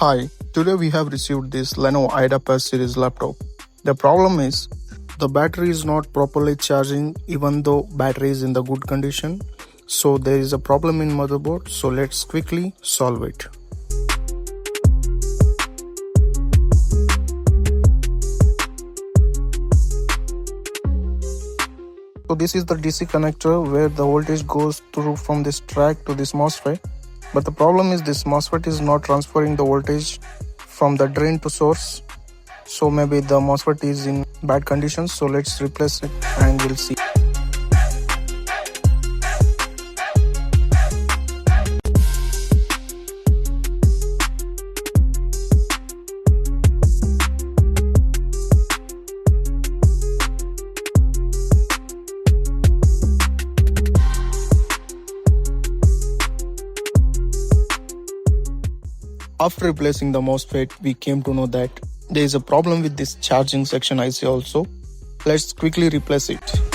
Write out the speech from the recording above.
Hi, today we have received this Lenovo IDA series laptop. The problem is the battery is not properly charging even though battery is in the good condition. So there is a problem in motherboard, so let's quickly solve it. So this is the DC connector where the voltage goes through from this track to this MOSFET. But the problem is this MOSFET is not transferring the voltage from the drain to source. So maybe the MOSFET is in bad condition. So let's replace it and we'll see. After replacing the MOSFET, we came to know that there is a problem with this charging section IC also. Let's quickly replace it.